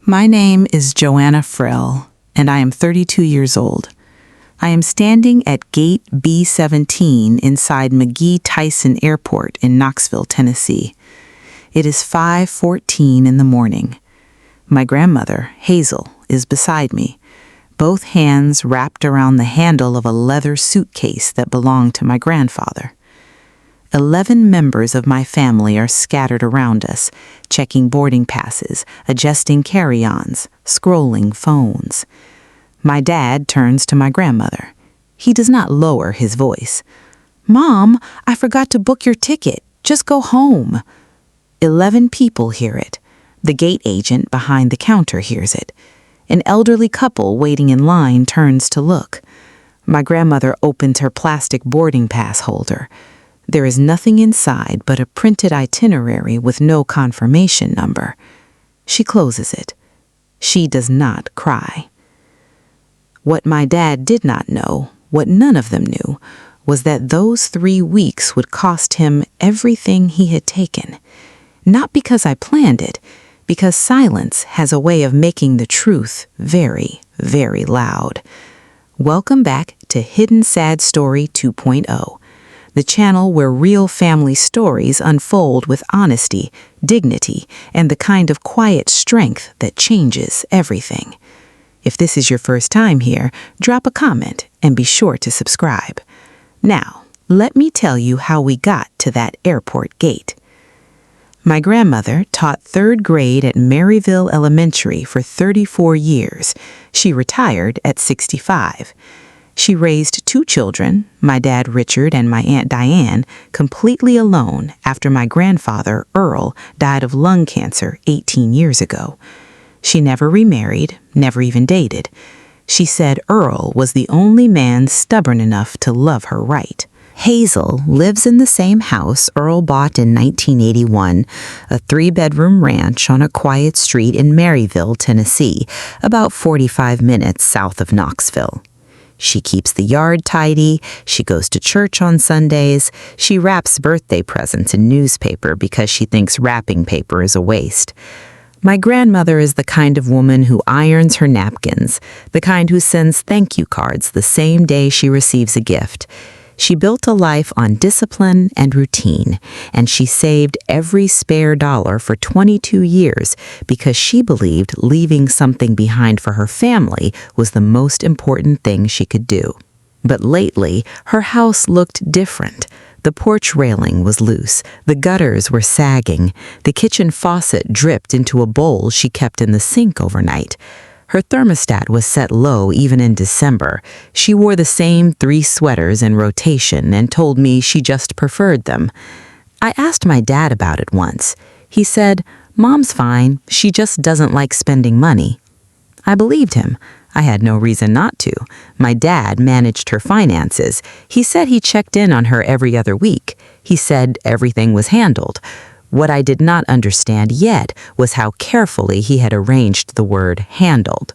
My name is Joanna Frell, and I am 32 years old. I am standing at Gate B17 inside McGee Tyson Airport in Knoxville, Tennessee. It is 5:14 in the morning. My grandmother, Hazel, is beside me, both hands wrapped around the handle of a leather suitcase that belonged to my grandfather. 11 members of my family are scattered around us, checking boarding passes, adjusting carry-ons, scrolling phones. My dad turns to my grandmother. He does not lower his voice. "Mom, I forgot to book your ticket. Just go home." 11 people hear it. The gate agent behind the counter hears it. An elderly couple waiting in line turns to look. My grandmother opens her plastic boarding pass holder. There is nothing inside but a printed itinerary with no confirmation number. She closes it. She does not cry. What my dad did not know, what none of them knew, was that those 3 weeks would cost him everything he had taken. Not because I planned it, because silence has a way of making the truth very, very loud. Welcome back to Hidden Sad Story 2.0. The channel where real family stories unfold with honesty, dignity, and the kind of quiet strength that changes everything. If this is your first time here, drop a comment and be sure to subscribe. Now, let me tell you how we got to that airport gate. My grandmother taught 3rd grade at Maryville Elementary for 34 years. She retired at 65. She raised 2 children, my dad Richard and my Aunt Diane, completely alone after my grandfather, Earl, died of lung cancer 18 years ago. She never remarried, never even dated. She said Earl was the only man stubborn enough to love her right. Hazel lives in the same house Earl bought in 1981, a 3-bedroom ranch on a quiet street in Maryville, Tennessee, about 45 minutes south of Knoxville. She keeps the yard tidy, she goes to church on Sundays, she wraps birthday presents in newspaper because she thinks wrapping paper is a waste. My grandmother is the kind of woman who irons her napkins, the kind who sends thank you cards the same day she receives a gift. She built a life on discipline and routine, and she saved every spare dollar for 22 years because she believed leaving something behind for her family was the most important thing she could do. But lately, her house looked different. The porch railing was loose, the gutters were sagging, the kitchen faucet dripped into a bowl she kept in the sink overnight. Her thermostat was set low even in December. She wore the same 3 sweaters in rotation and told me she just preferred them. I asked my dad about it once. He said, "Mom's fine, she just doesn't like spending money." I believed him. I had no reason not to. My dad managed her finances. He said he checked in on her every other week. He said everything was handled. What I did not understand yet was how carefully he had arranged the word handled.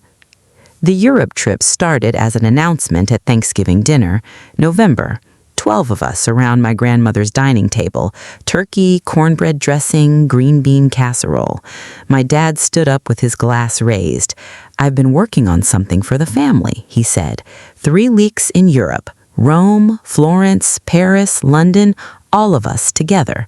The Europe trip started as an announcement at Thanksgiving dinner, November. 12 of us around my grandmother's dining table, turkey, cornbread dressing, green bean casserole. My dad stood up with his glass raised. "I've been working on something for the family," he said. 3 weeks in Europe, Rome, Florence, Paris, London, all of us together.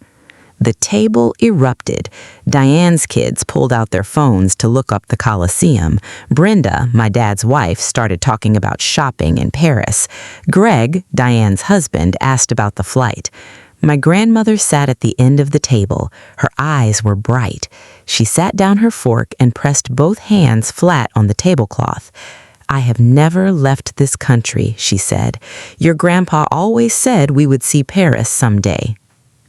The table erupted. Diane's kids pulled out their phones to look up the Colosseum. Brenda, my dad's wife, started talking about shopping in Paris. Greg, Diane's husband, asked about the flight. My grandmother sat at the end of the table. Her eyes were bright. She sat down her fork and pressed both hands flat on the tablecloth. "I have never left this country," she said. "Your grandpa always said we would see Paris someday."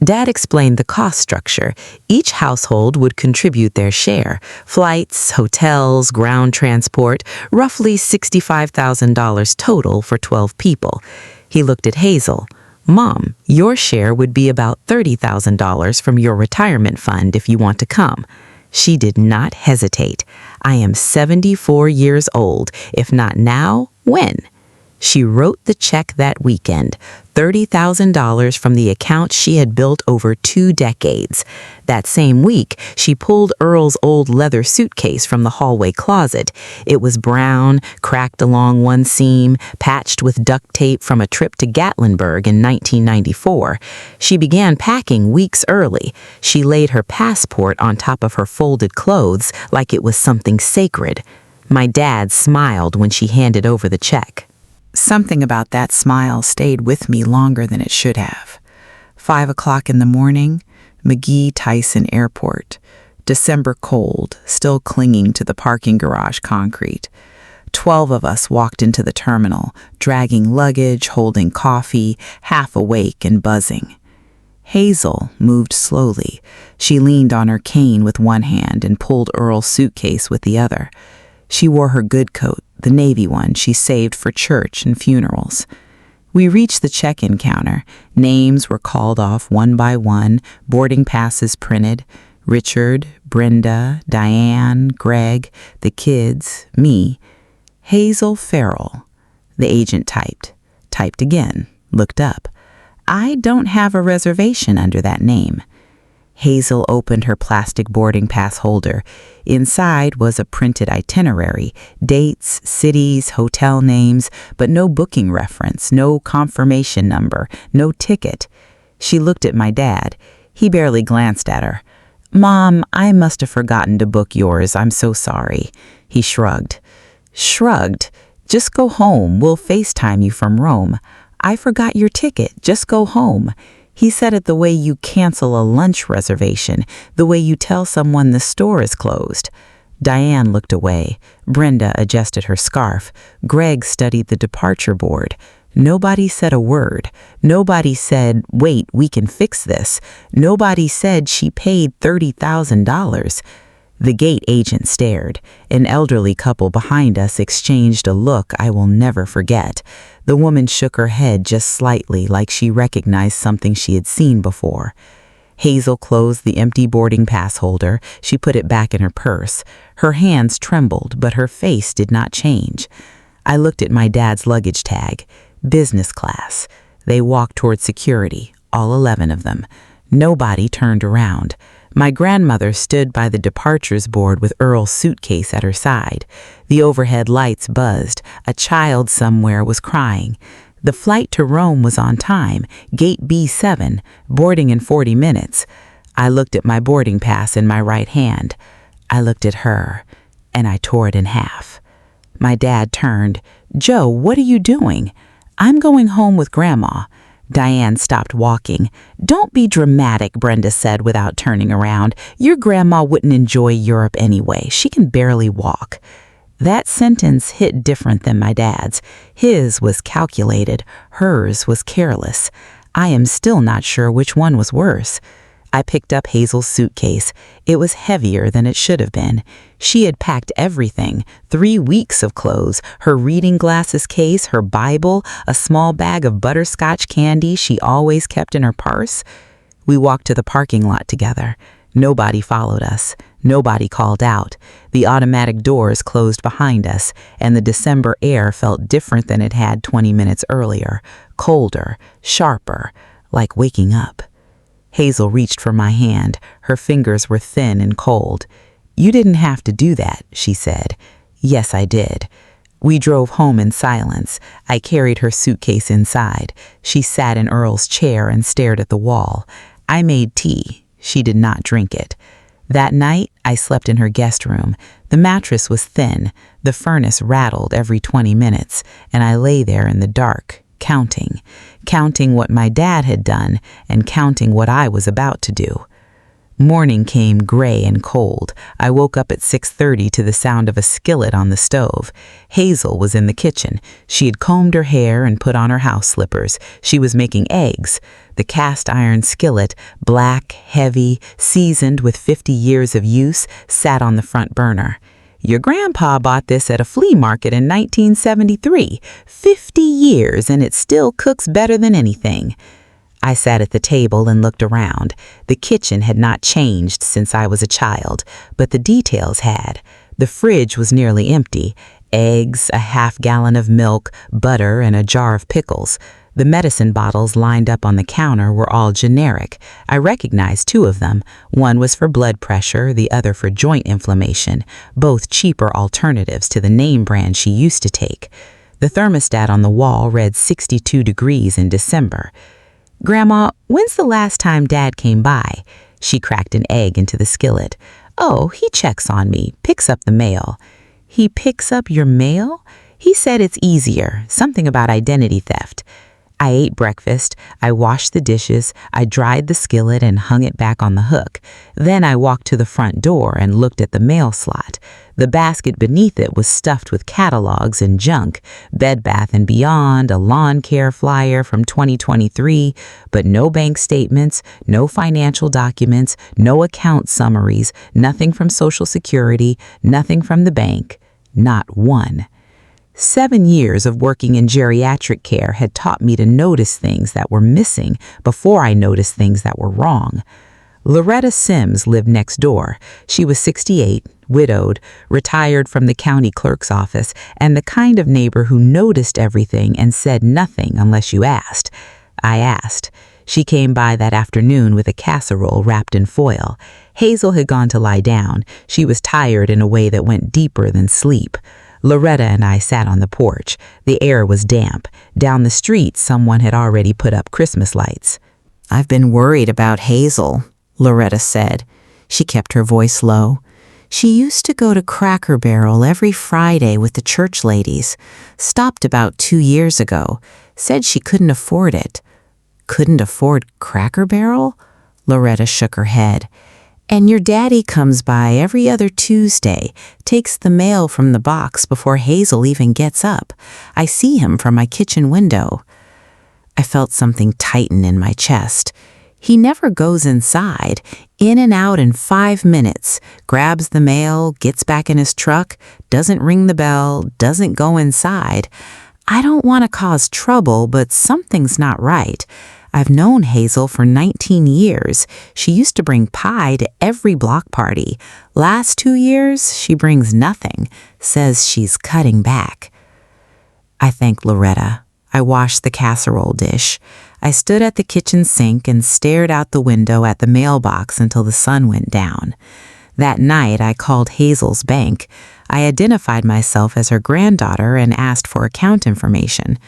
Dad explained the cost structure. Each household would contribute their share. Flights, hotels, ground transport, roughly $65,000 total for 12 people. He looked at Hazel. "Mom, your share would be about $30,000 from your retirement fund if you want to come." She did not hesitate. "I am 74 years old. If not now, when?" She wrote the check that weekend, $30,000 from the account she had built over 2 decades. That same week, she pulled Earl's old leather suitcase from the hallway closet. It was brown, cracked along one seam, patched with duct tape from a trip to Gatlinburg in 1994. She began packing weeks early. She laid her passport on top of her folded clothes like it was something sacred. My dad smiled when she handed over the check. Something about that smile stayed with me longer than it should have. 5 o'clock in the morning, McGee Tyson Airport. December cold, still clinging to the parking garage concrete. 12 of us walked into the terminal, dragging luggage, holding coffee, half awake and buzzing. Hazel moved slowly. She leaned on her cane with one hand and pulled Earl's suitcase with the other. She wore her good coat, the navy one she saved for church and funerals. We reached the check-in counter. Names were called off one by one, boarding passes printed. Richard, Brenda, Diane, Greg, the kids, me. Hazel Farrell. The agent typed again, looked up. I don't have a reservation under that name. Hazel opened her plastic boarding pass holder. Inside was a printed itinerary, dates, cities, hotel names, but no booking reference, no confirmation number, no ticket. She looked at my dad. He barely glanced at her. Mom, I must have forgotten to book yours. I'm so sorry. He shrugged. Shrugged? Just go home. We'll FaceTime you from Rome. I forgot your ticket. Just go home. He said it the way you cancel a lunch reservation, the way you tell someone the store is closed. Diane looked away. Brenda adjusted her scarf. Greg studied the departure board. Nobody said a word. Nobody said, wait, we can fix this. Nobody said she paid $30,000. The gate agent stared. An elderly couple behind us exchanged a look I will never forget. The woman shook her head just slightly, like she recognized something she had seen before. Hazel closed the empty boarding pass holder. She put it back in her purse. Her hands trembled, but her face did not change. I looked at my dad's luggage tag. Business class. They walked toward security, all 11 of them. Nobody turned around. My grandmother stood by the departures board with Earl's suitcase at her side. The overhead lights buzzed. A child somewhere was crying. The flight to Rome was on time, Gate B17, boarding in 40 minutes. I looked at my boarding pass in my right hand. I looked at her, and I tore it in half. My dad turned. Joe, what are you doing? I'm going home with Grandma. Diane stopped walking. Don't be dramatic, Brenda said without turning around. Your grandma wouldn't enjoy Europe anyway. She can barely walk. That sentence hit different than my dad's. His was calculated. Hers was careless. I am still not sure which one was worse. I picked up Hazel's suitcase. It was heavier than it should have been. She had packed everything, 3 weeks of clothes, her reading glasses case, her Bible, a small bag of butterscotch candy she always kept in her purse. We walked to the parking lot together. Nobody followed us. Nobody called out. The automatic doors closed behind us, and the December air felt different than it had 20 minutes earlier, colder, sharper, like waking up. Hazel reached for my hand. Her fingers were thin and cold. You didn't have to do that, she said. Yes, I did. We drove home in silence. I carried her suitcase inside. She sat in Earl's chair and stared at the wall. I made tea. She did not drink it. That night, I slept in her guest room. The mattress was thin. The furnace rattled every 20 minutes, and I lay there in the dark, counting what my dad had done and counting what I was about to do. Morning came gray and cold. I woke up at 6:30 to the sound of a skillet on the stove. Hazel was in the kitchen. She had combed her hair and put on her house slippers. She was making eggs. The cast iron skillet, black, heavy, seasoned with 50 years of use, sat on the front burner. Your grandpa bought this at a flea market in 1973. 50 years, and it still cooks better than anything. I sat at the table and looked around. The kitchen had not changed since I was a child, but the details had. The fridge was nearly empty. Eggs, a half-gallon of milk, butter, and a jar of pickles. The medicine bottles lined up on the counter were all generic. I recognized two of them. One was for blood pressure, the other for joint inflammation, both cheaper alternatives to the name brand she used to take. The thermostat on the wall read 62 degrees in December. "Grandma, when's the last time Dad came by?" She cracked an egg into the skillet. "Oh, he checks on me, picks up the mail." "He picks up your mail?" "He said it's easier, something about identity theft." I ate breakfast, I washed the dishes, I dried the skillet and hung it back on the hook. Then I walked to the front door and looked at the mail slot. The basket beneath it was stuffed with catalogs and junk, Bed Bath & Beyond, a lawn care flyer from 2023, but no bank statements, no financial documents, no account summaries, nothing from Social Security, nothing from the bank, not one. 7 years of working in geriatric care had taught me to notice things that were missing before I noticed things that were wrong. Loretta Sims lived next door. She was 68, widowed, retired from the county clerk's office, and the kind of neighbor who noticed everything and said nothing unless you asked. I asked. She came by that afternoon with a casserole wrapped in foil. Hazel had gone to lie down. She was tired in a way that went deeper than sleep. Loretta and I sat on the porch. The air was damp. Down the street, someone had already put up Christmas lights. "I've been worried about Hazel," Loretta said. She kept her voice low. "She used to go to Cracker Barrel every Friday with the church ladies. Stopped about 2 years ago. Said she couldn't afford it." "Couldn't afford Cracker Barrel?" Loretta shook her head. "And your daddy comes by every other Tuesday, takes the mail from the box before Hazel even gets up. I see him from my kitchen window." I felt something tighten in my chest. "He never goes inside, in and out in 5 minutes, grabs the mail, gets back in his truck, doesn't ring the bell, doesn't go inside. I don't want to cause trouble, but something's not right. I've known Hazel for 19 years. She used to bring pie to every block party. Last 2 years, she brings nothing, says she's cutting back." I thanked Loretta. I washed the casserole dish. I stood at the kitchen sink and stared out the window at the mailbox until the sun went down. That night, I called Hazel's bank. I identified myself as her granddaughter and asked for account information.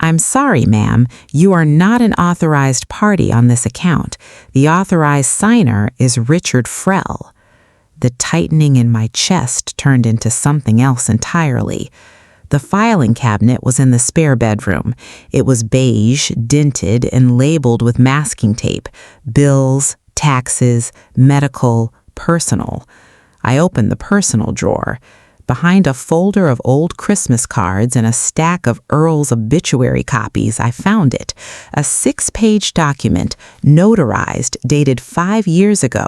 "I'm sorry, ma'am, you are not an authorized party on this account. The authorized signer is Richard Frell." The tightening in my chest turned into something else entirely. The filing cabinet was in the spare bedroom. It was beige, dented, and labeled with masking tape. Bills, taxes, medical, personal. I opened the personal drawer. Behind a folder of old Christmas cards and a stack of Earl's obituary copies, I found it. A 6-page document, notarized, dated 5 years ago.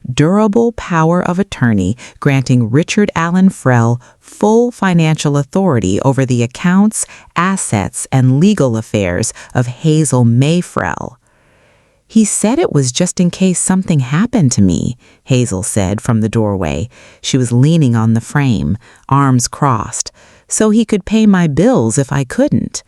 Durable power of attorney granting Richard Allen Frell full financial authority over the accounts, assets, and legal affairs of Hazel May Frell. "He said it was just in case something happened to me," Hazel said from the doorway. She was leaning on the frame, arms crossed, "so he could pay my bills if I couldn't."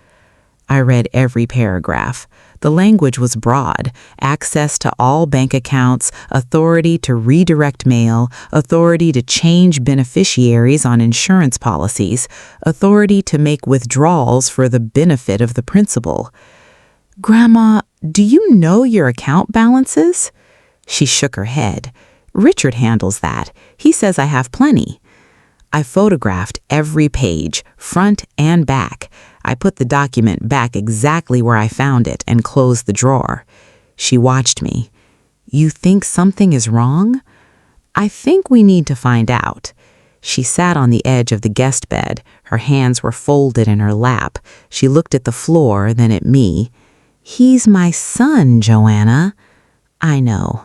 I read every paragraph. The language was broad: access to all bank accounts, authority to redirect mail, authority to change beneficiaries on insurance policies, authority to make withdrawals for the benefit of the principal. "Grandma, do you know your account balances?" She shook her head. "Richard handles that. He says I have plenty." I photographed every page, front and back. I put the document back exactly where I found it and closed the drawer. She watched me. "You think something is wrong?" "I think we need to find out." She sat on the edge of the guest bed. Her hands were folded in her lap. She looked at the floor, then at me. "He's my son, Joanna." "I know."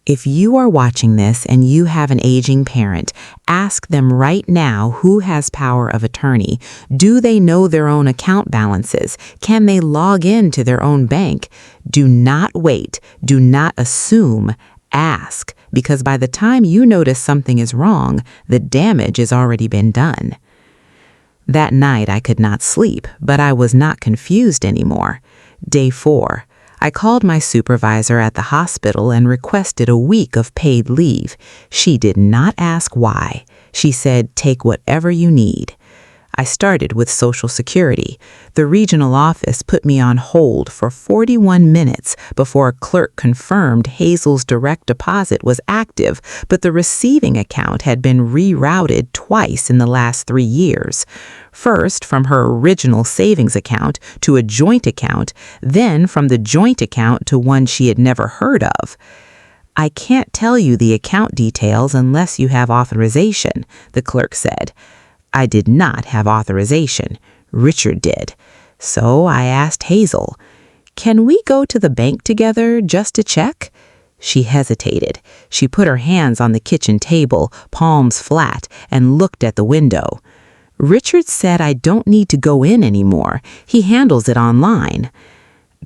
If you are watching this and you have an aging parent, ask them right now who has power of attorney. Do they know their own account balances? Can they log in to their own bank? Do not wait. Do not assume. Ask, because by the time you notice something is wrong, the damage has already been done. That night I could not sleep, but I was not confused anymore. Day 4. I called my supervisor at the hospital and requested a week of paid leave. She did not ask why. She said, "Take whatever you need." I started with Social Security. The regional office put me on hold for 41 minutes before a clerk confirmed Hazel's direct deposit was active, but the receiving account had been rerouted twice in the last 3 years. First from her original savings account to a joint account, then from the joint account to one she had never heard of. "I can't tell you the account details unless you have authorization," the clerk said. I did not have authorization. Richard did. So I asked Hazel, "Can we go to the bank together just to check?" She hesitated. She put her hands on the kitchen table, palms flat, and looked at the window. "Richard said I don't need to go in anymore. He handles it online."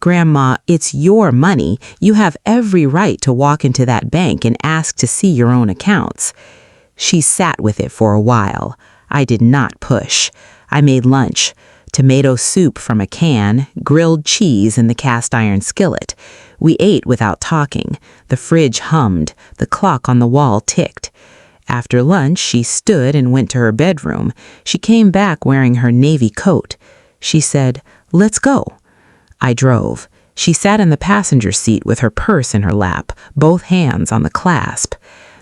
"Grandma, it's your money. You have every right to walk into that bank and ask to see your own accounts." She sat with it for a while. I did not push. I made lunch. Tomato soup from a can, grilled cheese in the cast iron skillet. We ate without talking. The fridge hummed. The clock on the wall ticked. After lunch, she stood and went to her bedroom. She came back wearing her navy coat. She said, "Let's go." I drove. She sat in the passenger seat with her purse in her lap, both hands on the clasp.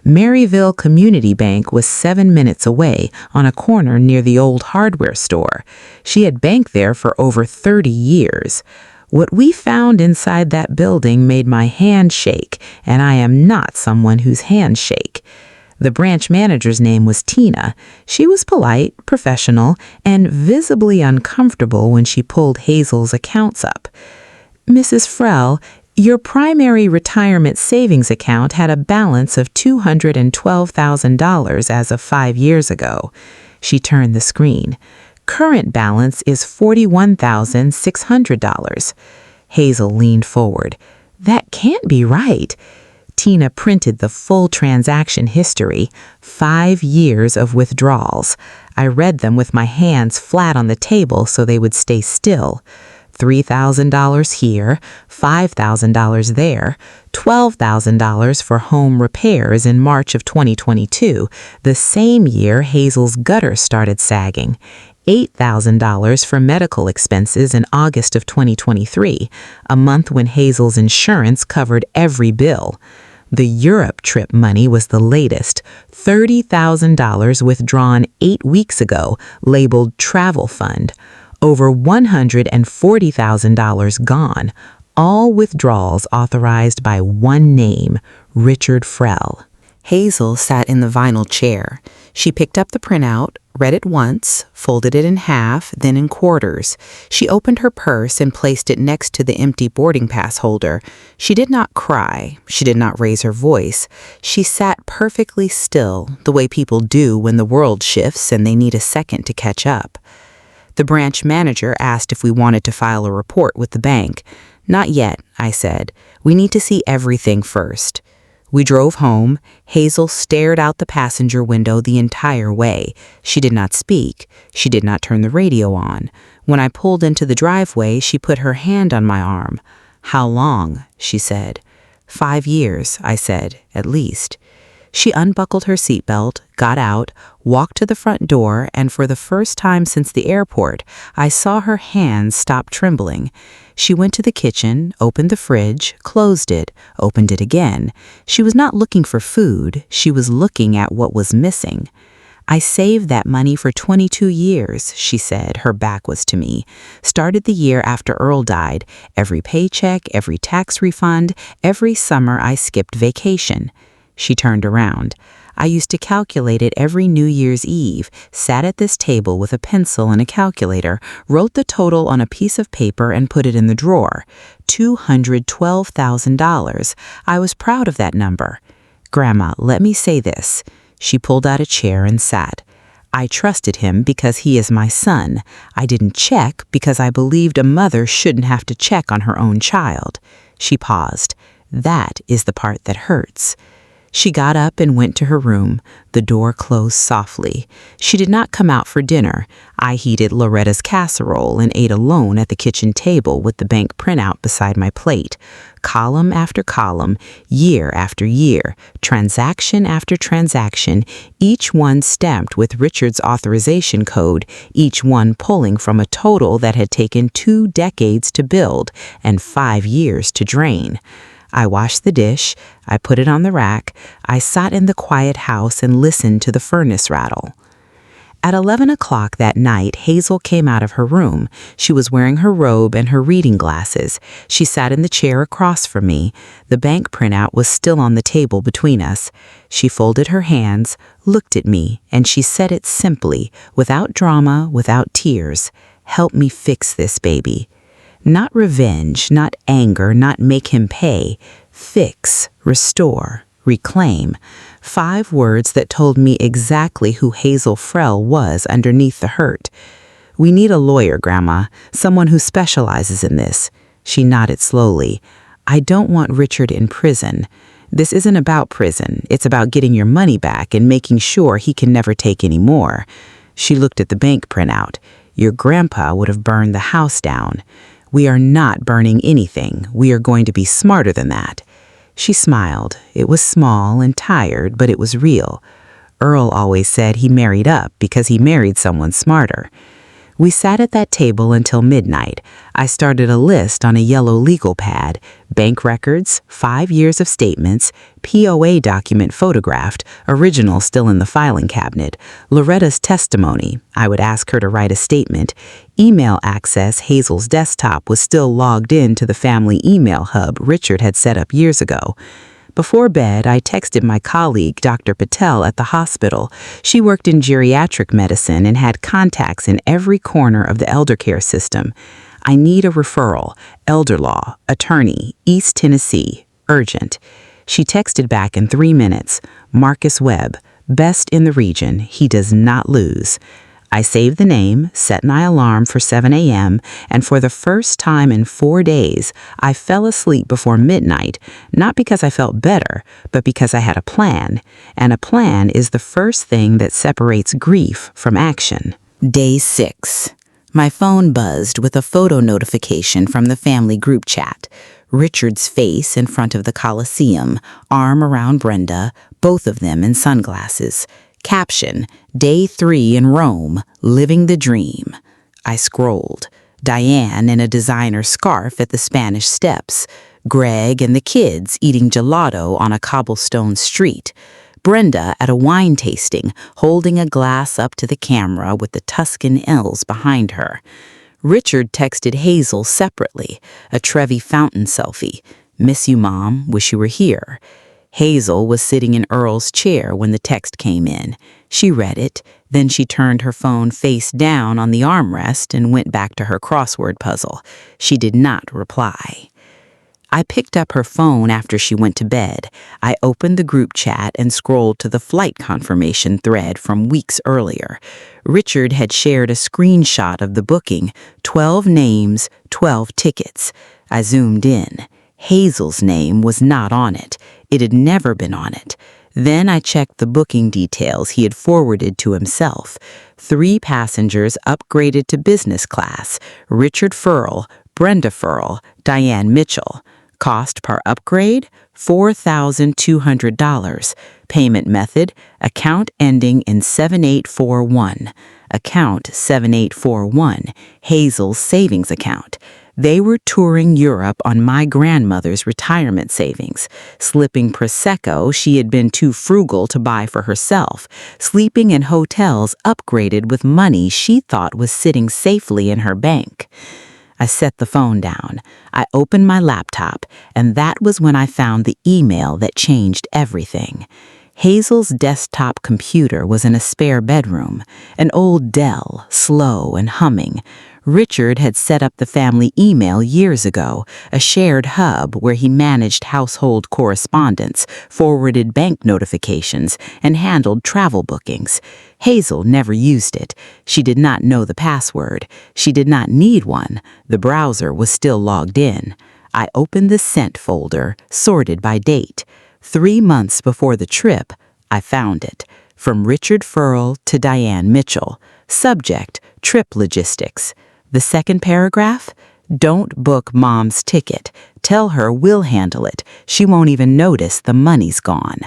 Maryville Community Bank was 7 minutes away on a corner near the old hardware store. She had banked there for over 30 years. What we found inside that building made my hand shake, and I am not someone whose hands shake. The branch manager's name was Tina. She was polite, professional, and visibly uncomfortable when she pulled Hazel's accounts up. "Mrs. Frell, your primary retirement savings account had a balance of $212,000 as of 5 years ago." She turned the screen. "Current balance is $41,600. Hazel leaned forward. "That can't be right." Tina printed the full transaction history, 5 years of withdrawals. I read them with my hands flat on the table so they would stay still. $3,000 here, $5,000 there, $12,000 for home repairs in March of 2022, the same year Hazel's gutter started sagging. $8,000 for medical expenses in August of 2023, a month when Hazel's insurance covered every bill. The Europe trip money was the latest, $30,000 withdrawn 8 weeks ago, labeled travel fund. Over $140,000 gone, all withdrawals authorized by one name, Richard Frell. Hazel sat in the vinyl chair. She picked up the printout, read it once, folded it in half, then in quarters. She opened her purse and placed it next to the empty boarding pass holder. She did not cry. She did not raise her voice. She sat perfectly still, the way people do when the world shifts and they need a second to catch up. The branch manager asked if we wanted to file a report with the bank. "Not yet," I said. "We need to see everything first." We drove home. Hazel stared out the passenger window the entire way. She did not speak. She did not turn the radio on. When I pulled into the driveway, she put her hand on my arm. "How long?" she said. 5 years, I said, at least. She unbuckled her seatbelt, got out, walked to the front door, and for the first time since the airport, I saw her hands stop trembling. She went to the kitchen, opened the fridge, closed it, opened it again. She was not looking for food. She was looking at what was missing. "I saved that money for 22 years, she said. Her back was to me. "Started the year after Earl died. Every paycheck, every tax refund, every summer I skipped vacation." She turned around. "I used to calculate it every New Year's Eve, sat at this table with a pencil and a calculator, wrote the total on a piece of paper and put it in the drawer. $212,000. I was proud of that number. Grandma, let me say this." She pulled out a chair and sat. "I trusted him because he is my son. I didn't check because I believed a mother shouldn't have to check on her own child." She paused. "That is the part that hurts." She got up and went to her room. The door closed softly. She did not come out for dinner. I heated Loretta's casserole and ate alone at the kitchen table with the bank printout beside my plate. Column after column, year after year, transaction after transaction, each one stamped with Richard's authorization code, each one pulling from a total that had taken 2 decades to build and 5 years to drain. I washed the dish, I put it on the rack, I sat in the quiet house and listened to the furnace rattle. At 11 o'clock that night, Hazel came out of her room. She was wearing her robe and her reading glasses. She sat in the chair across from me. The bank printout was still on the table between us. She folded her hands, looked at me, and she said it simply, without drama, without tears. "Help me fix this, baby." Not revenge, not anger, not make him pay. Fix, restore, reclaim. 5 words that told me exactly who Hazel Frell was underneath the hurt. "We need a lawyer, Grandma, someone who specializes in this." She nodded slowly. "I don't want Richard in prison. This isn't about prison. It's about getting your money back and making sure he can never take any more." She looked at the bank printout. "Your grandpa would have burned the house down. We are not burning anything. We are going to be smarter than that." She smiled. It was small and tired, but it was real. Earl always said he married up because he married someone smarter. We sat at that table until midnight. I started a list on a yellow legal pad: bank records, 5 years of statements, POA document photographed, original still in the filing cabinet, Loretta's testimony. I would ask her to write a statement. Email access. Hazel's desktop was still logged in to the family email hub Richard had set up years ago. Before bed, I texted my colleague, Dr. Patel, at the hospital. She worked in geriatric medicine and had contacts in every corner of the elder care system. "I need a referral. Elder law, attorney, East Tennessee, urgent." She texted back in 3 minutes. "Marcus Webb, best in the region. He does not lose." I saved the name, set my alarm for 7 a.m., and for the first time in 4 days, I fell asleep before midnight, not because I felt better, but because I had a plan. And a plan is the first thing that separates grief from action. Day 6. My phone buzzed with a photo notification from the family group chat. Richard's face in front of the Coliseum, arm around Brenda, both of them in sunglasses. Caption: Day 3 in Rome, living the dream. I scrolled. Diane in a designer scarf at the Spanish Steps. Greg and the kids eating gelato on a cobblestone street. Brenda at a wine tasting, holding a glass up to the camera with the Tuscan L's behind her. Richard texted Hazel separately, a Trevi Fountain selfie. "Miss you, Mom. Wish you were here." Hazel was sitting in Earl's chair when the text came in. She read it, then she turned her phone face down on the armrest and went back to her crossword puzzle. She did not reply. I picked up her phone after she went to bed. I opened the group chat and scrolled to the flight confirmation thread from weeks earlier. Richard had shared a screenshot of the booking, 12 names, 12 tickets. I zoomed in. Hazel's name was not on it. It had never been on it. Then I checked the booking details he had forwarded to himself. 3 passengers upgraded to business class: Richard Frell, Brenda Frell, Diane Mitchell. Cost per upgrade, $4,200. Payment method, account ending in 7841. Account 7841, Hazel's savings account. They were touring Europe on my grandmother's retirement savings, slipping Prosecco she had been too frugal to buy for herself, sleeping in hotels upgraded with money she thought was sitting safely in her bank. I set the phone down. I opened my laptop, and that was when I found the email that changed everything. Hazel's desktop computer was in a spare bedroom, an old Dell, slow and humming. Richard had set up the family email years ago, a shared hub where he managed household correspondence, forwarded bank notifications, and handled travel bookings. Hazel never used it. She did not know the password. She did not need one. The browser was still logged in. I opened the sent folder, sorted by date. 3 months before the trip, I found it. From Richard Frell to Diane Mitchell. Subject, trip logistics. The second paragraph, don't book Mom's ticket. Tell her we'll handle it. She won't even notice the money's gone.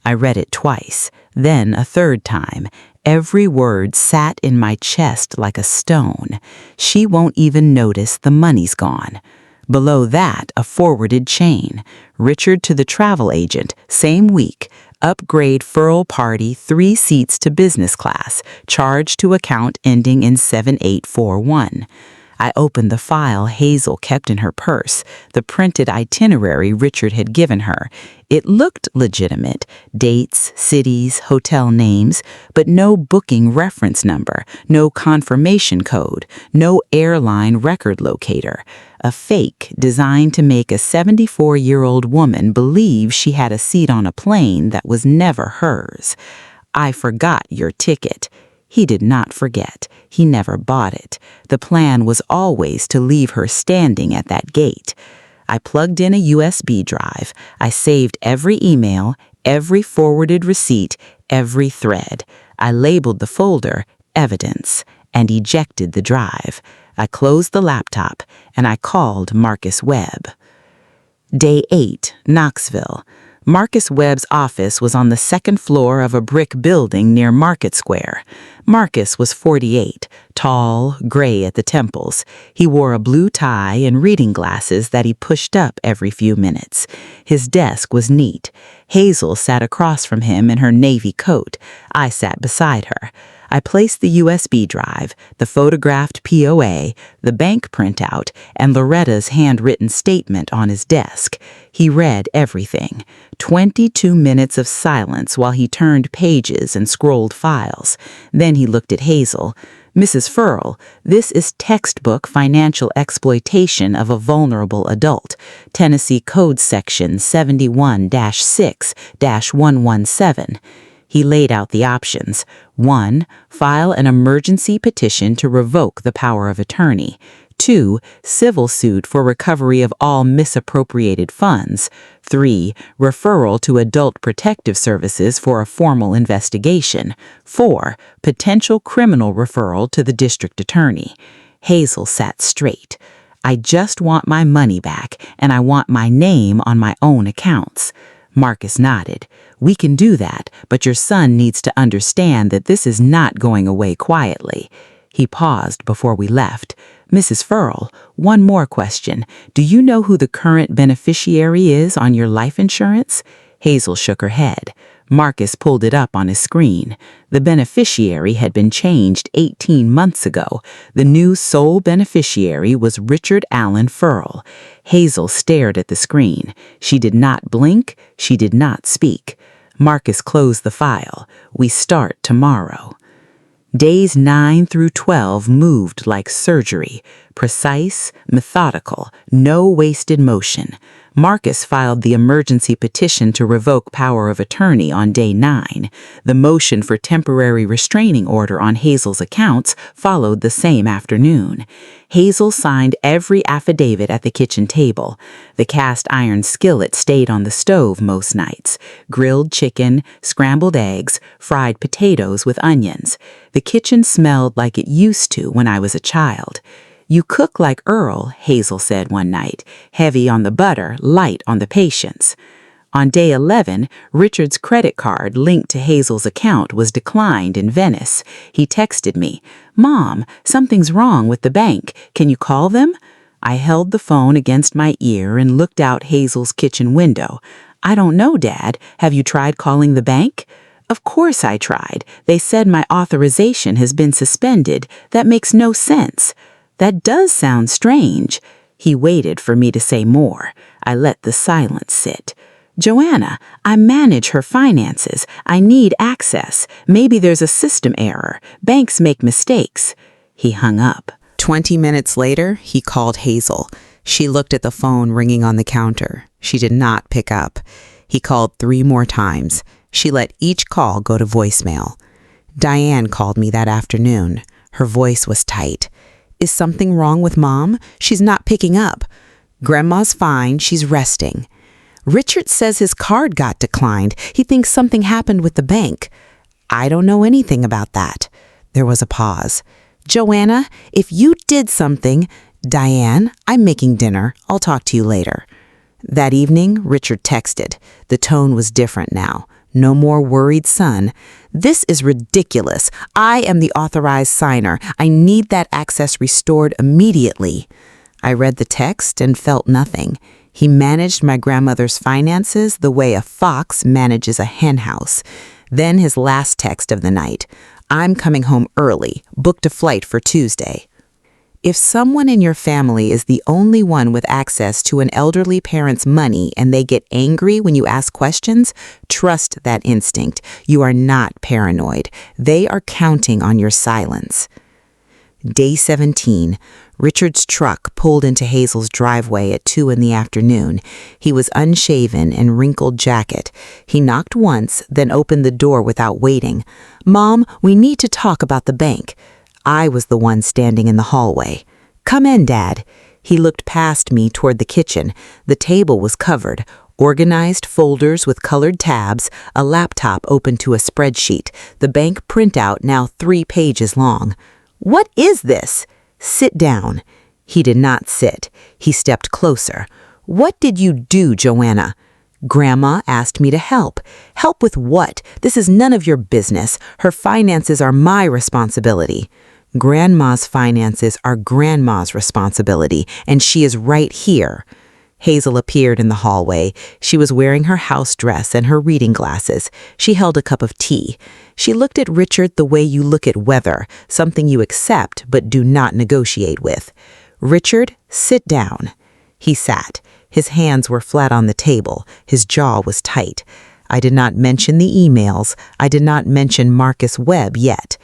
I read it twice, then a third time. Every word sat in my chest like a stone. She won't even notice the money's gone. Below that, a forwarded chain. Richard to the travel agent, same week. Upgrade Frell party 3 seats to business class. Charge to account ending in 7841. I opened the file Hazel kept in her purse, the printed itinerary Richard had given her. It looked legitimate, dates, cities, hotel names, but no booking reference number, no confirmation code, no airline record locator. A fake designed to make a 74-year-old woman believe she had a seat on a plane that was never hers. I forgot your ticket. He did not forget. He never bought it. The plan was always to leave her standing at that gate. I plugged in a USB drive. I saved every email, every forwarded receipt, every thread. I labeled the folder Evidence and ejected the drive. I closed the laptop and I called Marcus Webb. Day 8, Knoxville. Marcus Webb's office was on the second floor of a brick building near Market Square. Marcus was 48, tall, gray at the temples. He wore a blue tie and reading glasses that he pushed up every few minutes. His desk was neat. Hazel sat across from him in her navy coat. I sat beside her. I placed the USB drive, the photographed POA, the bank printout, and Loretta's handwritten statement on his desk. He read everything. 22 minutes of silence while he turned pages and scrolled files. Then he looked at Hazel. Mrs. Frell, this is textbook financial exploitation of a vulnerable adult. Tennessee Code Section 71-6-117. He laid out the options. 1. File an emergency petition to revoke the power of attorney. 2. Civil suit for recovery of all misappropriated funds. 3. Referral to Adult Protective Services for a formal investigation. 4. Potential criminal referral to the district attorney. Hazel sat straight. I just want my money back, and I want my name on my own accounts. Marcus nodded. We can do that, but your son needs to understand that this is not going away quietly. He paused before we left. Mrs. Frell, one more question. Do you know who the current beneficiary is on your life insurance? Hazel shook her head. Marcus pulled it up on his screen. The beneficiary had been changed 18 months ago. The new sole beneficiary was Richard Allen Frell. Hazel stared at the screen. She did not blink. She did not speak. Marcus closed the file. We start tomorrow. Days 9 through 12 moved like surgery, precise, methodical, no wasted motion. Marcus filed the emergency petition to revoke power of attorney on day 9. The motion for temporary restraining order on Hazel's accounts followed the same afternoon. Hazel signed every affidavit at the kitchen table. The cast iron skillet stayed on the stove most nights. Grilled chicken, scrambled eggs, fried potatoes with onions. The kitchen smelled like it used to when I was a child. You cook like Earl, Hazel said one night, heavy on the butter, light on the patience. On day 11, Richard's credit card linked to Hazel's account was declined in Venice. He texted me, "Mom, something's wrong with the bank. Can you call them?" I held the phone against my ear and looked out Hazel's kitchen window. "I don't know, Dad. Have you tried calling the bank?" "Of course I tried. They said my authorization has been suspended. That makes no sense." "That does sound strange." He waited for me to say more. I let the silence sit. "Joanna, I manage her finances. I need access. Maybe there's a system error. Banks make mistakes." He hung up. 20 minutes later, he called Hazel. She looked at the phone ringing on the counter. She did not pick up. He called 3 more times. She let each call go to voicemail. Diane called me that afternoon. Her voice was tight. "Is something wrong with Mom? She's not picking up." "Grandma's fine. She's resting." Richard says his card got declined. He thinks something happened with the bank. I don't know anything about that. There was a pause. Joanna, if you did something... Diane, I'm making dinner. I'll talk to you later. That evening, Richard texted. The tone was different now. No more worried son. This is ridiculous. I am the authorized signer. I need that access restored immediately. I read the text and felt nothing. He managed my grandmother's finances the way a fox manages a henhouse. Then his last text of the night. I'm coming home early. Booked a flight for Tuesday. If someone in your family is the only one with access to an elderly parent's money and they get angry when you ask questions, trust that instinct. You are not paranoid. They are counting on your silence. Day 17. Richard's truck pulled into Hazel's driveway at 2 p.m. He was unshaven and wrinkled jacket. He knocked once, then opened the door without waiting. Mom, we need to talk about the bank. I was the one standing in the hallway. Come in, Dad. He looked past me toward the kitchen. The table was covered. Organized folders with colored tabs, a laptop open to a spreadsheet, the bank printout now 3 pages long. What is this? Sit down. He did not sit. He stepped closer. What did you do, Joanna? Grandma asked me to help. Help with what? This is none of your business. Her finances are my responsibility. Grandma's finances are Grandma's responsibility, and she is right here. Hazel appeared in the hallway. She was wearing her house dress and her reading glasses. She held a cup of tea. She looked at Richard the way you look at weather, something you accept but do not negotiate with. Richard, sit down. He sat. His hands were flat on the table. His jaw was tight. I did not mention the emails. I did not mention Marcus Webb yet.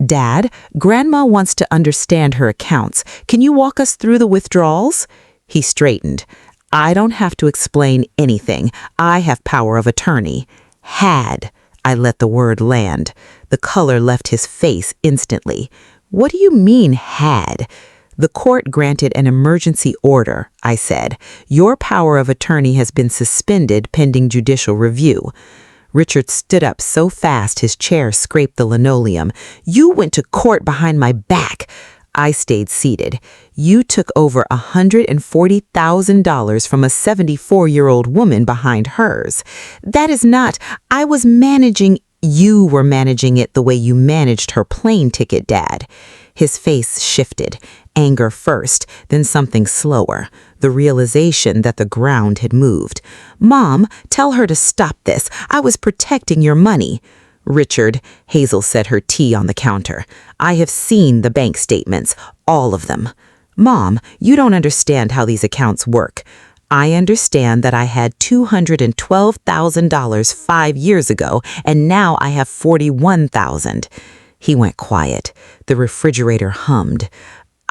Dad, Grandma wants to understand her accounts. Can you walk us through the withdrawals? He straightened. I don't have to explain anything. I have power of attorney. Had. I let the word land. The color left his face instantly. What do you mean, had? The court granted an emergency order, I said. Your power of attorney has been suspended pending judicial review. Richard stood up so fast his chair scraped the linoleum. You went to court behind my back. I stayed seated. You took over $140,000 from a 74-year-old woman behind hers. That is not. I was managing. You were managing it the way you managed her plane ticket, Dad. His face shifted. Anger first, then something slower. The realization that the ground had moved. Mom, tell her to stop this. I was protecting your money. Richard, Hazel set her tea on the counter. I have seen the bank statements, all of them. Mom, you don't understand how these accounts work. I understand that I had $212,000 5 years ago, and now I have $41,000. He went quiet. The refrigerator hummed.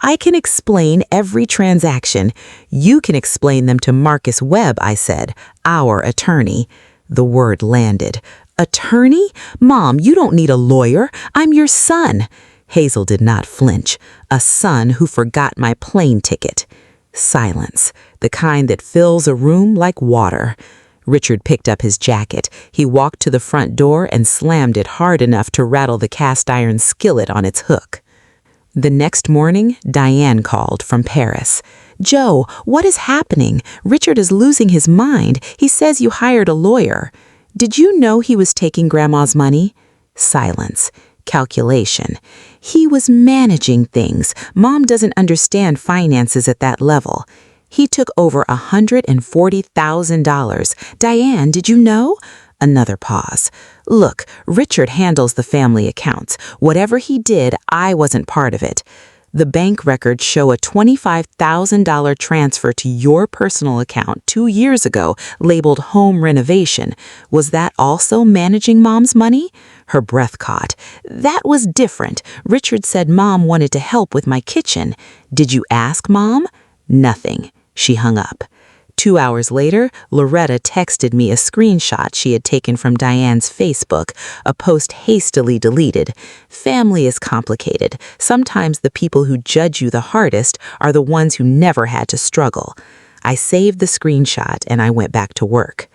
I can explain every transaction. You can explain them to Marcus Webb, I said, our attorney. The word landed. Attorney? Mom, you don't need a lawyer. I'm your son. Hazel did not flinch. A son who forgot my plane ticket. Silence, the kind that fills a room like water. Richard picked up his jacket. He walked to the front door and slammed it hard enough to rattle the cast iron skillet on its hook. The next morning, Diane called from Paris. Joe, what is happening? Richard is losing his mind. He says you hired a lawyer. Did you know he was taking Grandma's money? Silence. Calculation. He was managing things. Mom doesn't understand finances at that level. He took over $140,000. Diane, did you know? Another pause. Look, Richard handles the family accounts. Whatever he did, I wasn't part of it. The bank records show a $25,000 transfer to your personal account 2 years ago, labeled home renovation. Was that also managing Mom's money? Her breath caught. That was different. Richard said Mom wanted to help with my kitchen. Did you ask Mom? Nothing. She hung up. 2 hours later, Loretta texted me a screenshot she had taken from Diane's Facebook, a post hastily deleted. Family is complicated. Sometimes the people who judge you the hardest are the ones who never had to struggle. I saved the screenshot and I went back to work.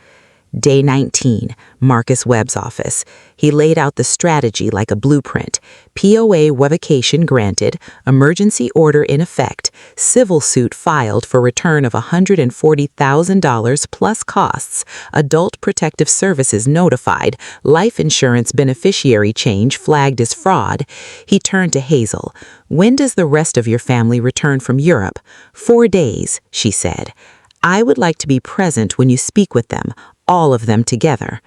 Day 19, Marcus Webb's office. He laid out the strategy like a blueprint. POA revocation granted, emergency order in effect, civil suit filed for return of $140,000 plus costs, adult protective services notified, life insurance beneficiary change flagged as fraud. He turned to Hazel. "When does the rest of your family return from Europe?" 4 days, she said. "I would like to be present when you speak with them, all of them together."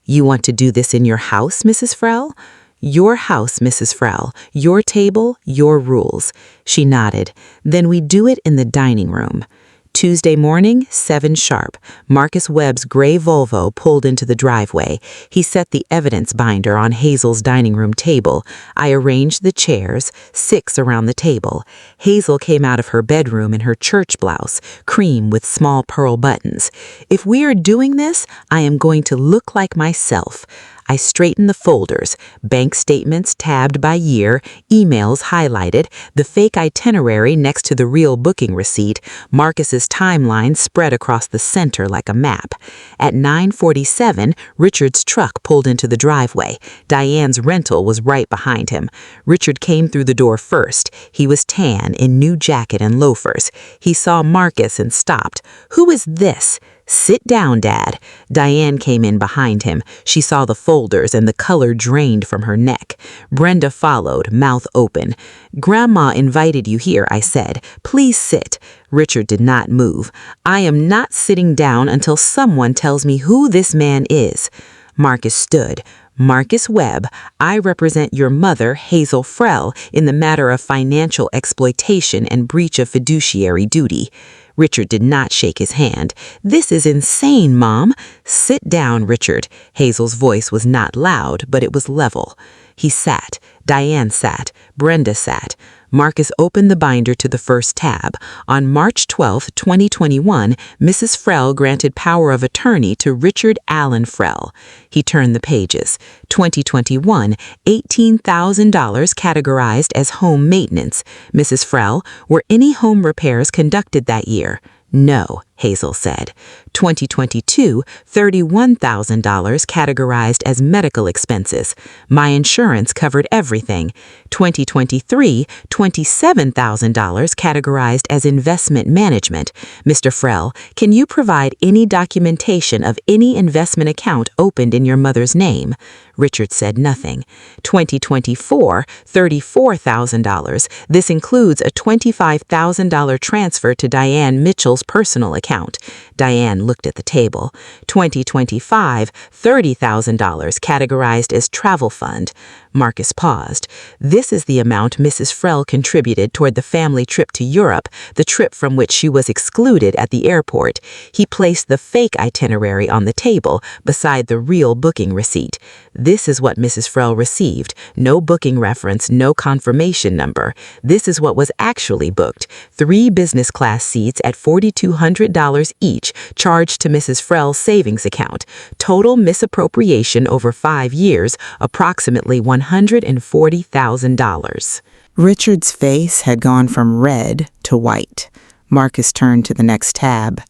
"You want to do this in your house, Mrs. Frell?" "Your house, Mrs. Frell. Your table, your rules." She nodded. "Then we do it in the dining room." Tuesday morning, 7 sharp, Marcus Webb's gray Volvo pulled into the driveway. He set the evidence binder on Hazel's dining room table. I arranged the chairs, 6 around the table. Hazel came out of her bedroom in her church blouse, cream with small pearl buttons. "If we are doing this, I am going to look like myself." I straightened the folders, bank statements tabbed by year, emails highlighted, the fake itinerary next to the real booking receipt, Marcus's timeline spread across the center like a map. At 9:47, Richard's truck pulled into the driveway. Diane's rental was right behind him. Richard came through the door first. He was tan in new jacket and loafers. He saw Marcus and stopped. "Who is this?" "Sit down, Dad." Diane came in behind him. She saw the folders and the color drained from her neck. Brenda followed, mouth open. "Grandma invited you here," I said. "Please sit." Richard did not move. "I am not sitting down until someone tells me who this man is." Marcus stood. "Marcus Webb, I represent your mother, Hazel Frell, in the matter of financial exploitation and breach of fiduciary duty." Richard did not shake his hand. "This is insane, Mom." "Sit down, Richard." Hazel's voice was not loud, but it was level. He sat. Diane sat. Brenda sat. Marcus opened the binder to the first tab. On March 12, 2021, Mrs. Frell granted power of attorney to Richard Allen Frell. He turned the pages. 2021, $18,000 categorized as home maintenance. Mrs. Frell, were any home repairs conducted that year? "No," Hazel said. 2022, $31,000 categorized as medical expenses. "My insurance covered everything." 2023, $27,000 categorized as investment management. "Mr. Frell, can you provide any documentation of any investment account opened in your mother's name?" Richard said nothing. 2024, $34,000. This includes a $25,000 transfer to Diane Mitchell's personal account. Diane looked at the table. 2025, $30,000 categorized as travel fund. Marcus paused. "This is the amount Mrs. Frell contributed toward the family trip to Europe, the trip from which she was excluded at the airport." He placed the fake itinerary on the table beside the real booking receipt. "This is what Mrs. Frell received. No booking reference, no confirmation number. This is what was actually booked. 3 business class seats at $4,200 each, charged to Mrs. Frell's savings account. Total misappropriation over 5 years, approximately $140,000. Richard's face had gone from red to white. Marcus turned to the next tab.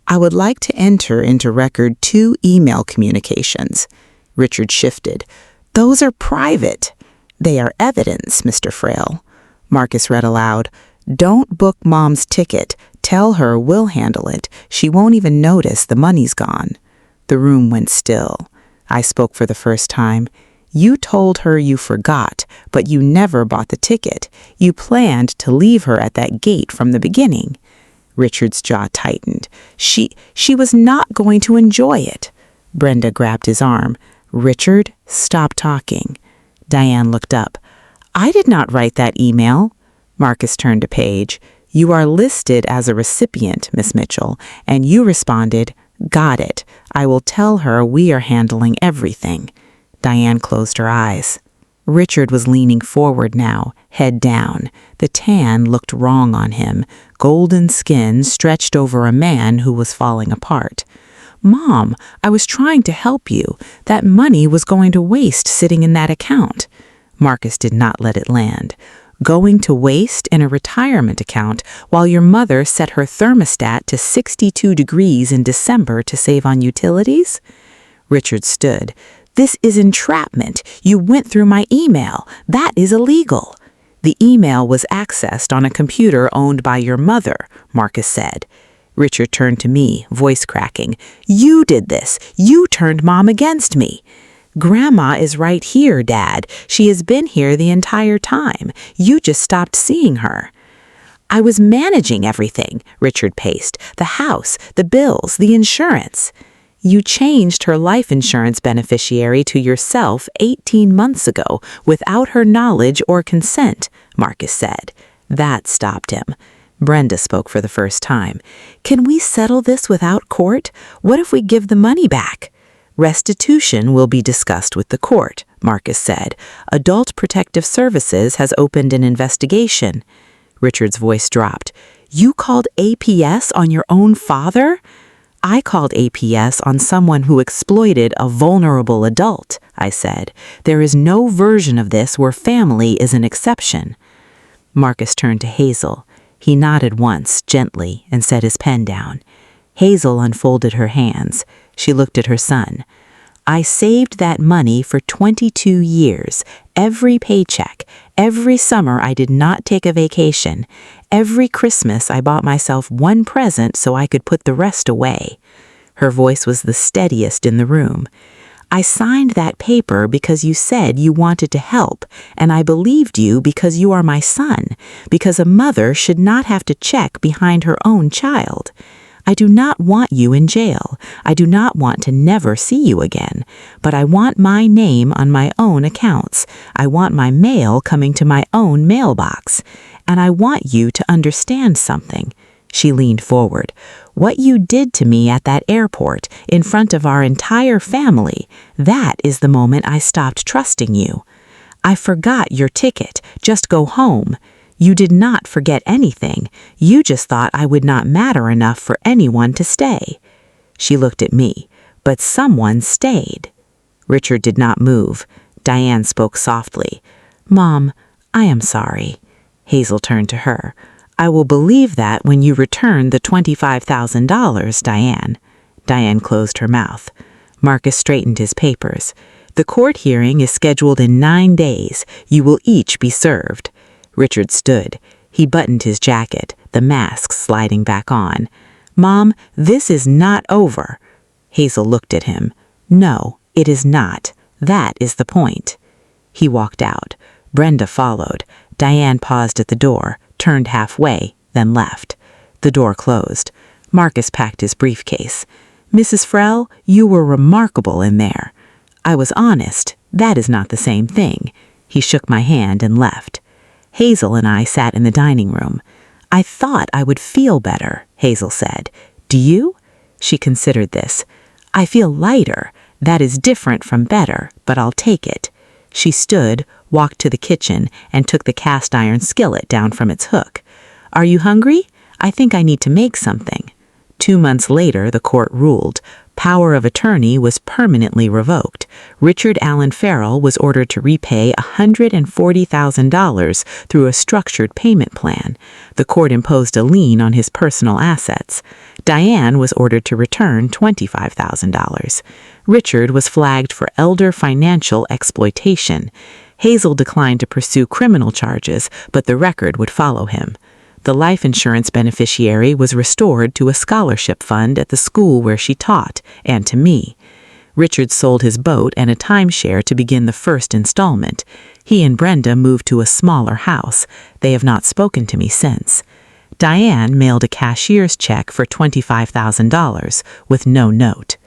"I would like to enter into record 2 email communications." Richard shifted. "Those are private." "They are evidence, Mr. Frell." Marcus read aloud. "Don't book Mom's ticket. Tell her we'll handle it. She won't even notice the money's gone." The room went still. I spoke for the first time. "You told her you forgot, but you never bought the ticket. You planned to leave her at that gate from the beginning." Richard's jaw tightened. She was not going to enjoy it." Brenda grabbed his arm. "Richard, stop talking." Diane looked up. "I did not write that email." Marcus turned a page. "You are listed as a recipient, Miss Mitchell, and you responded, 'Got it. I will tell her we are handling everything.'" Diane closed her eyes. Richard was leaning forward now, head down. The tan looked wrong on him. Golden skin stretched over a man who was falling apart. "Mom, I was trying to help you. That money was going to waste sitting in that account." Marcus did not let it land. going to waste in a retirement account while your mother set her thermostat to 62 degrees in December to save on utilities? Richard stood. This is entrapment. You went through my email. That is illegal. The email was accessed on a computer owned by your mother, Marcus said. Richard turned to me, voice cracking. You did this. You turned Mom against me. Grandma is right here, Dad. She has been here the entire time. You just stopped seeing her. I was managing everything, Richard paced. The house, the bills, the insurance. You changed her life insurance beneficiary to yourself 18 months ago without her knowledge or consent, Marcus said. That stopped him. Brenda spoke for the first time. Can we settle this without court? What if we give the money back? Restitution will be discussed with the court, Marcus said. Adult Protective Services has opened an investigation. Richard's voice dropped. You called APS on your own father? I called APS on someone who exploited a vulnerable adult, I said. There is no version of this where family is an exception. Marcus turned to Hazel. He nodded once, gently, and set his pen down. Hazel unfolded her hands. She looked at her son. I saved that money for 22 years, every paycheck, every summer I did not take a vacation, every Christmas I bought myself one present so I could put the rest away. Her voice was the steadiest in the room. I signed that paper because you said you wanted to help, and I believed you because you are my son, because a mother should not have to check behind her own child. I do not want you in jail. I do not want to never see you again. But I want my name on my own accounts. I want my mail coming to my own mailbox. And I want you to understand something. She leaned forward. What you did to me at that airport, in front of our entire family, that is the moment I stopped trusting you. I forgot your ticket. Just go home. You did not forget anything. You just thought I would not matter enough for anyone to stay. She looked at me, but someone stayed. Richard did not move. Diane spoke softly. Mom, I am sorry. Hazel turned to her. I will believe that when you return the $25,000, Diane. Diane closed her mouth. Marcus straightened his papers. The court hearing is scheduled in 9 days. You will each be served. Richard stood. He buttoned his jacket, the mask sliding back on. Mom, this is not over. Hazel looked at him. No, it is not. That is the point. He walked out. Brenda followed. Diane paused at the door, turned halfway, then left. The door closed. Marcus packed his briefcase. Mrs. Frell, you were remarkable in there. I was honest. That is not the same thing. He shook my hand and left. Hazel and I sat in the dining room. I thought I would feel better, Hazel said. Do you? She considered this. I feel lighter. That is different from better, but I'll take it. She stood, walked to the kitchen, and took the cast iron skillet down from its hook. Are you hungry? I think I need to make something. 2 months later, the court ruled. Power of attorney was permanently revoked. Richard Allen Farrell was ordered to repay $140,000 through a structured payment plan. The court imposed a lien on his personal assets. Diane was ordered to return $25,000. Richard was flagged for elder financial exploitation. Hazel declined to pursue criminal charges, but the record would follow him. The life insurance beneficiary was restored to a scholarship fund at the school where she taught, and to me. Richard sold his boat and a timeshare to begin the first installment. He and Brenda moved to a smaller house. They have not spoken to me since. Diane mailed a cashier's check for $25,000 with no note.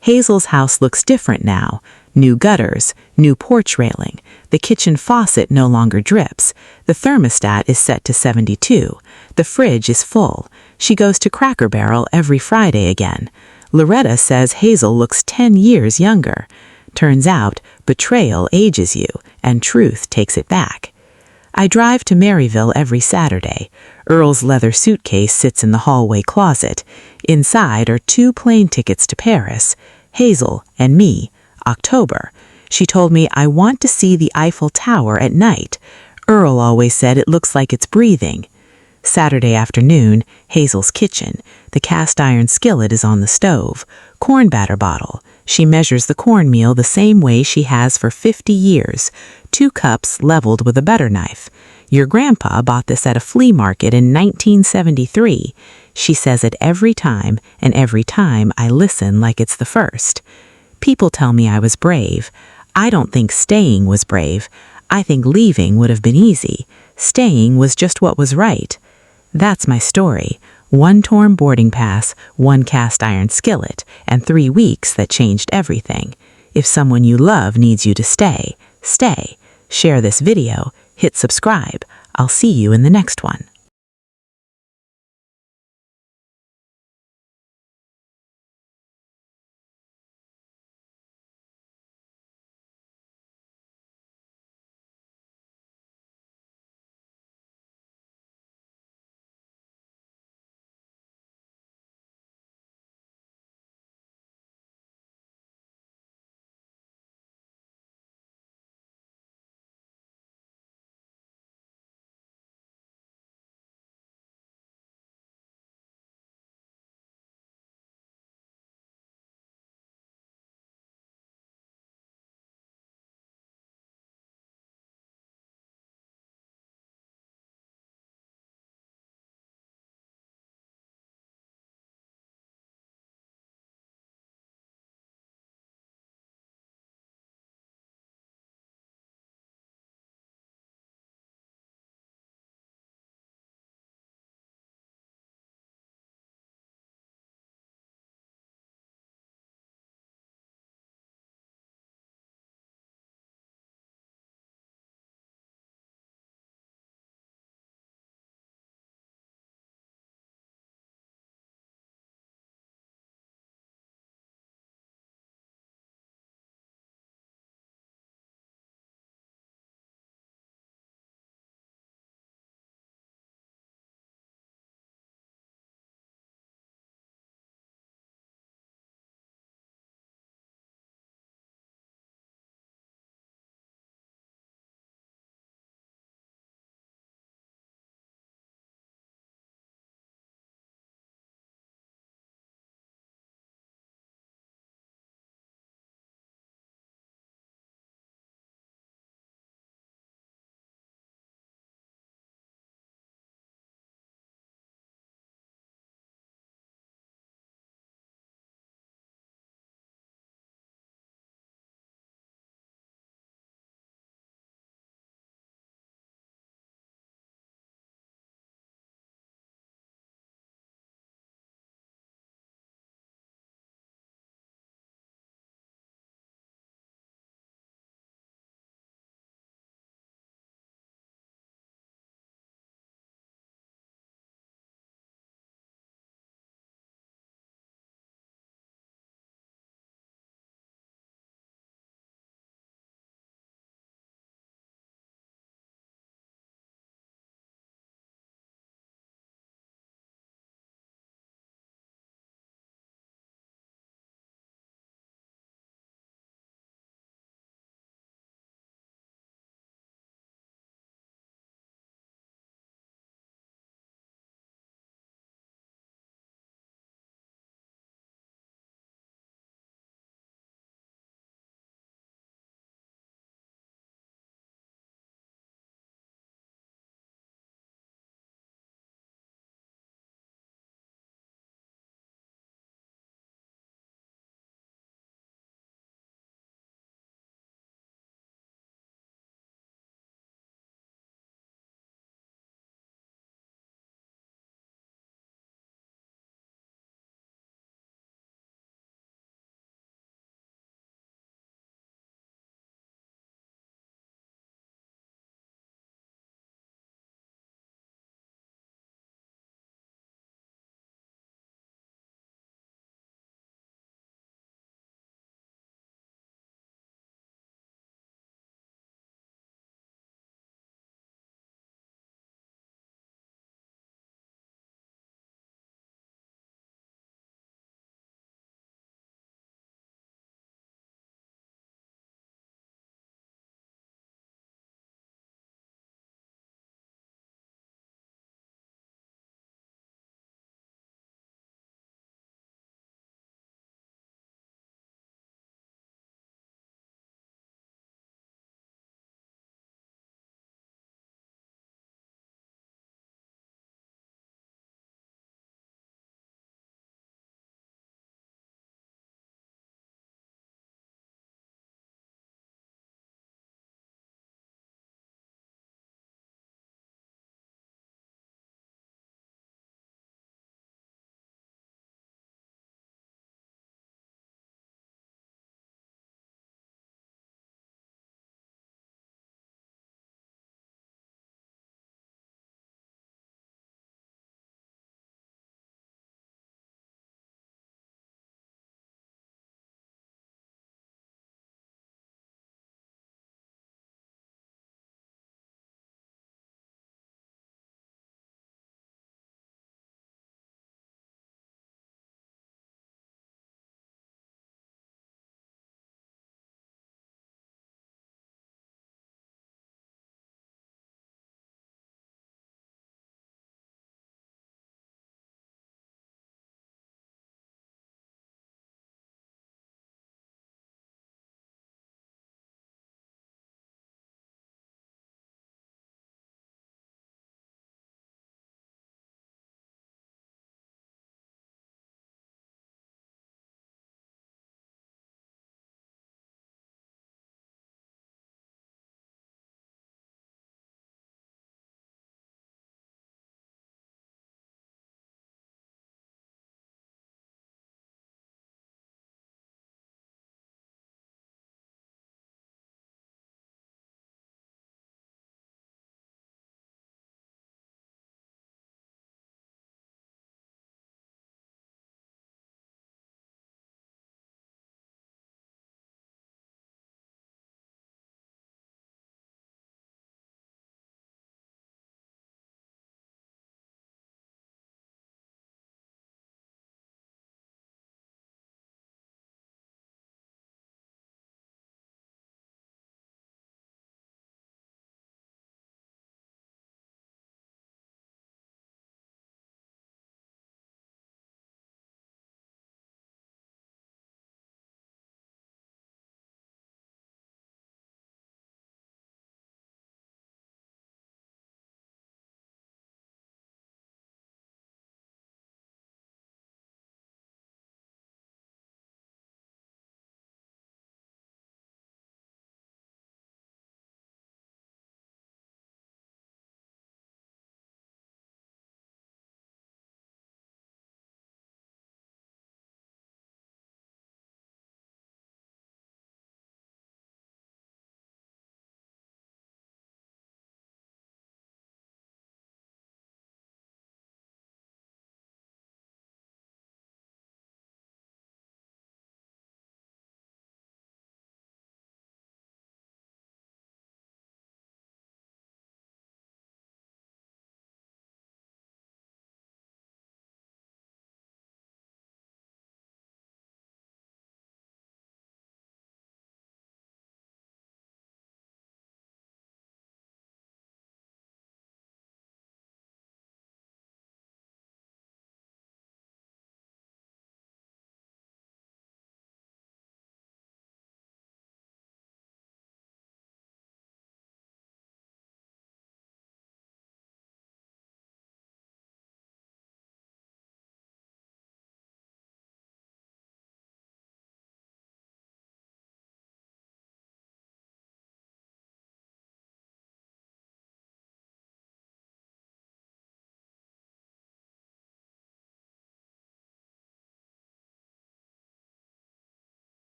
Hazel's house looks different now. New gutters, new porch railing. The kitchen faucet no longer drips. The thermostat is set to 72. The fridge is full. She goes to Cracker Barrel every Friday again. Loretta says Hazel looks 10 years younger. Turns out, betrayal ages you, and truth takes it back. I drive to Maryville every Saturday. Earl's leather suitcase sits in the hallway closet. Inside are 2 plane tickets to Paris. Hazel and me. October. She told me I want to see the Eiffel Tower at night. Earl always said it looks like it's breathing. Saturday afternoon, Hazel's kitchen. The cast iron skillet is on the stove. Corn batter bottle. She measures the cornmeal the same way she has for 50 years. 2 cups leveled with a butter knife. Your grandpa bought this at a flea market in 1973. She says it every time, and every time I listen like it's the first. People tell me I was brave. I don't think staying was brave. I think leaving would have been easy. Staying was just what was right. That's my story. 1 torn boarding pass, 1 cast iron skillet, and 3 weeks that changed everything. If someone you love needs you to stay, stay. Share this video, hit subscribe. I'll see you in the next one.